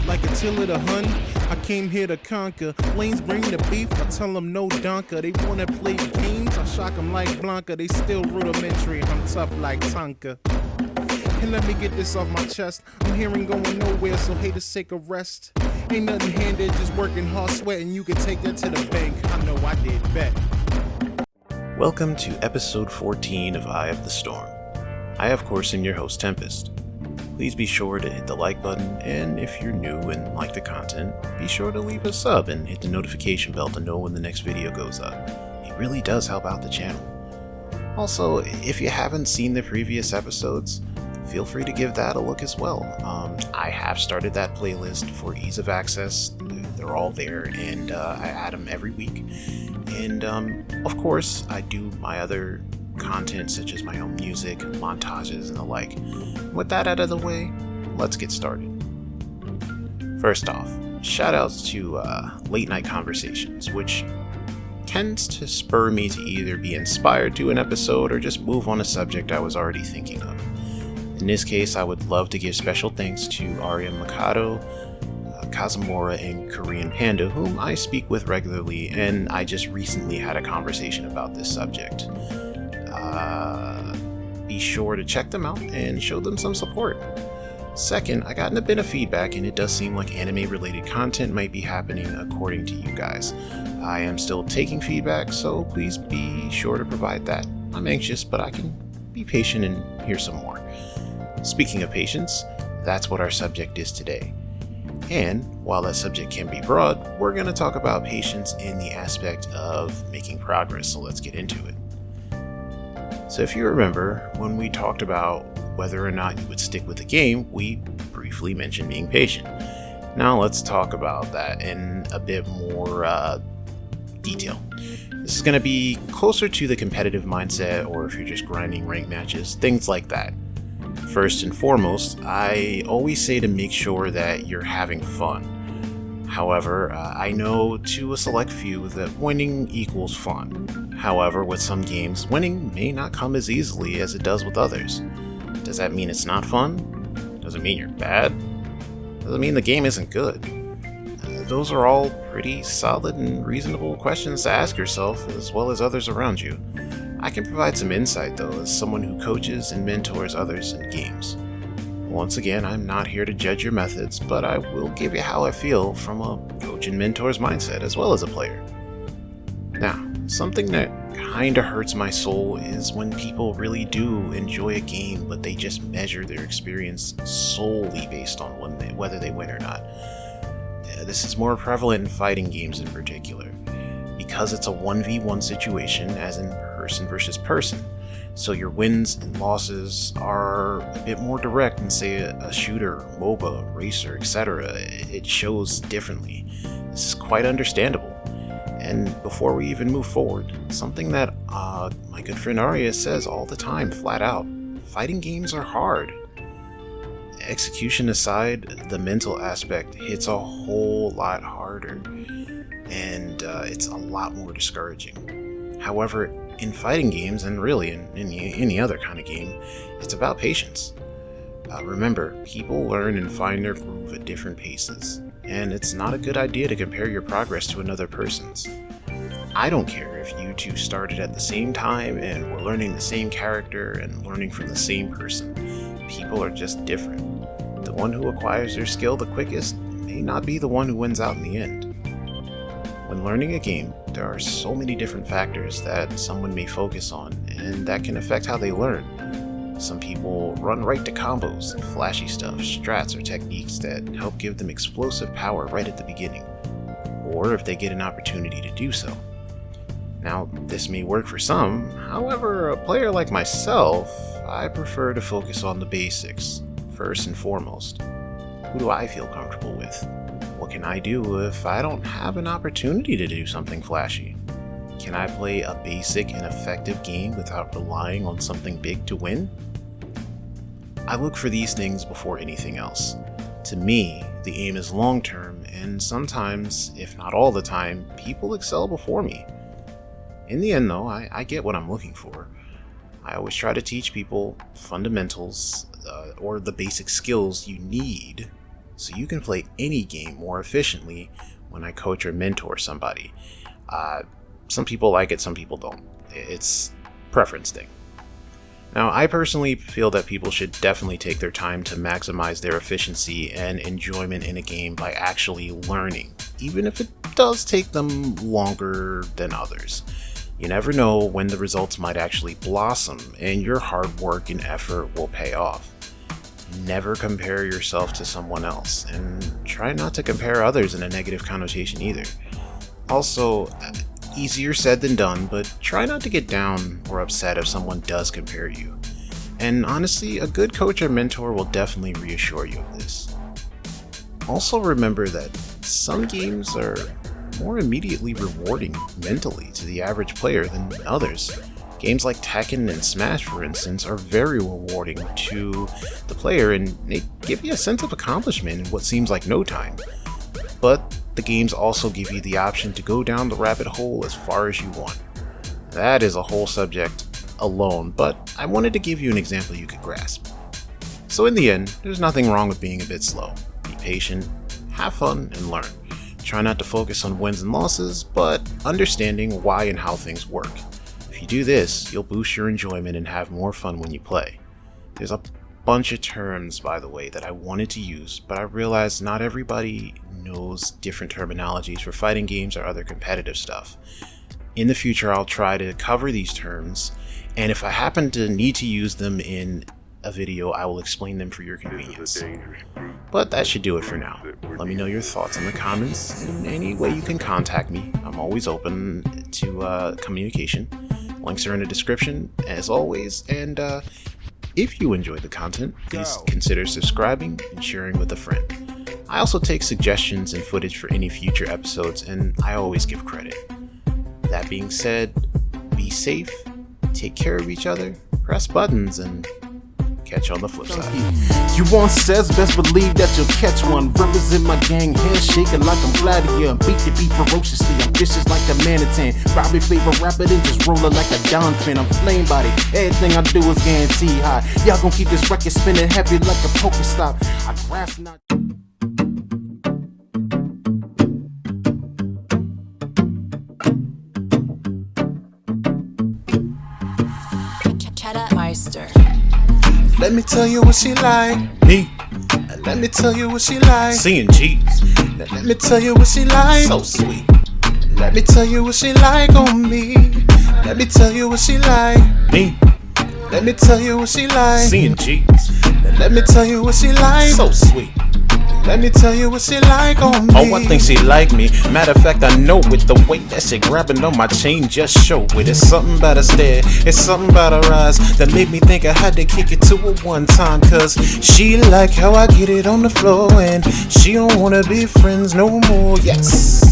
like Attila the Hun. I came here to conquer. Lanes bring the beef, I tell them no donker. They wanna play games, I shock them like Blanca. They still rudimentary, I'm tough like Tonka. And let me get this off my chest. I'm hearing going nowhere, so haters take a rest. Ain't nothing handed, just working hard, sweating. You can take that to the bank. I know I did bet. Welcome to episode 14 of Eye of the Storm. I, of course, am your host, Tempestt. Please be sure to hit the like button, and if you're new and like the content, be sure to leave a sub and hit the notification bell to know when the next video goes up. It really does help out the channel. Also, if you haven't seen the previous episodes, feel free to give that a look as well. I have started that playlist for ease of access. They're all there, and I add them every week. And of course, I do my other content such as my own music, montages, and the like. With that out of the way, let's get started. First off, shoutouts to Late Night Conversations, which tends to spur me to either be inspired to an episode or just move on a subject I was already thinking of. In this case, I would love to give special thanks to Mikado, Kazumura, and Korean Panda, whom I speak with regularly, and I just recently had a conversation about this subject. Be sure to check them out and show them some support. Second, I gotten a bit of feedback, and it does seem like anime-related content might be happening according to you guys. I am still taking feedback, so please be sure to provide that. I'm anxious, but I can be patient and hear some more. Speaking of patience, that's what our subject is today. And while that subject can be broad, we're going to talk about patience in the aspect of making progress, so let's get into it. So if you remember, when we talked about whether or not you would stick with the game, we briefly mentioned being patient. Now let's talk about that in a bit more detail. This is going to be closer to the competitive mindset, or if you're just grinding rank matches, things like that. First and foremost, I always say to make sure that you're having fun. However, I know to a select few that winning equals fun. However, with some games, winning may not come as easily as it does with others. Does that mean it's not fun? Does it mean you're bad? Does it mean the game isn't good? Those are all pretty solid and reasonable questions to ask yourself, as well as others around you. I can provide some insight, though, as someone who coaches and mentors others in games. Once again, I'm not here to judge your methods, but I will give you how I feel from a coach and mentor's mindset, as well as a player. Now, something that kinda hurts my soul is when people really do enjoy a game, but they just measure their experience solely based on whether they win or not. This is more prevalent in fighting games in particular, because it's a 1v1 situation, as in person versus person. So your wins and losses are a bit more direct than, say, a shooter, MOBA, racer, etc. It shows differently. This is quite understandable. And before we even move forward, something that my good friend Arya says all the time, flat out, fighting games are hard. Execution aside, the mental aspect hits a whole lot harder, and it's a lot more discouraging. However, in fighting games, and really in any other kind of game, it's about patience. Remember, people learn and find their groove at different paces, and it's not a good idea to compare your progress to another person's. I don't care if you two started at the same time and were learning the same character and learning from the same person. People are just different. The one who acquires their skill the quickest may not be the one who wins out in the end. When learning a game, there are so many different factors that someone may focus on, and that can affect how they learn. Some people run right to combos, flashy stuff, strats, or techniques that help give them explosive power right at the beginning, or if they get an opportunity to do so. Now, this may work for some, however, a player like myself, I prefer to focus on the basics, first and foremost. Who do I feel comfortable with? What can I do if I don't have an opportunity to do something flashy? Can I play a basic and effective game without relying on something big to win? I look for these things before anything else. To me, the aim is long-term, and sometimes, if not all the time, people excel before me. In the end, though, I get what I'm looking for. I always try to teach people fundamentals, or the basic skills you need so you can play any game more efficiently when I coach or mentor somebody. Some people like it, some people don't. It's preference thing. Now, I personally feel that people should definitely take their time to maximize their efficiency and enjoyment in a game by actually learning, even if it does take them longer than others. You never know when the results might actually blossom and your hard work and effort will pay off. Never compare yourself to someone else, and try not to compare others in a negative connotation either. Also, easier said than done, but try not to get down or upset if someone does compare you. And honestly, a good coach or mentor will definitely reassure you of this. Also remember that some games are more immediately rewarding mentally to the average player than others. Games like Tekken and Smash, for instance, are very rewarding to the player and they give you a sense of accomplishment in what seems like no time. But the games also give you the option to go down the rabbit hole as far as you want. That is a whole subject alone, but I wanted to give you an example you could grasp. So in the end, there's nothing wrong with being a bit slow. Be patient, have fun, and learn. Try not to focus on wins and losses, but understanding why and how things work. If you do this, you'll boost your enjoyment and have more fun when you play. There's a bunch of terms, by the way, that I wanted to use, but I realized not everybody knows different terminologies for fighting games or other competitive stuff. In the future, I'll try to cover these terms, and if I happen to need to use them in a video, I will explain them for your convenience. But that should do it for now. Let me know your thoughts in the comments. In any way you can contact me, I'm always open to communication. Links are in the description, as always, and if you enjoyed the content, please consider subscribing and sharing with a friend. I also take suggestions and footage for any future episodes, and I always give credit. That being said, be safe, take care of each other, press buttons, and catch you on the flip side. You want says, best believe that you'll catch one. Represent my gang, hair shaking like I'm Gladiator. Beat the beat ferociously, I'm vicious like the Manhattan. Robbie flavor rapid and just rolling like a Don Fin. I'm flame body, everything I do is guaranteed high. Y'all gon' keep this record spinning heavy like a Pokestop. I grasp not. Meister. Let me tell you what she like. Me. Let me tell you what she like. Seeing cheeks. Let me tell you what she like. So sweet. Let me tell you what she like on me. Let me tell you what she like. Me. Let me tell you what she like. Seeing cheeks. Let me tell you what she like. So sweet. Let me tell you what she like on me. Oh, I think she like me. Matter of fact, I know it. The way that she grabbing on my chain just show it. It's something about her stare, it's something about her eyes that made me think I had to kick it to her one time. Cause she like how I get it on the floor, and she don't wanna be friends no more. Yes,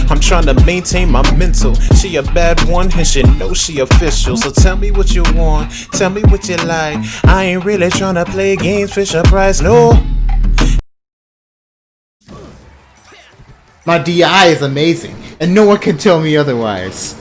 I'm trying to maintain my mental. She a bad one and she knows she official. So tell me what you want, tell me what you like. I ain't really trying to play games, Fisher Price, no. My DI is amazing, and no one can tell me otherwise.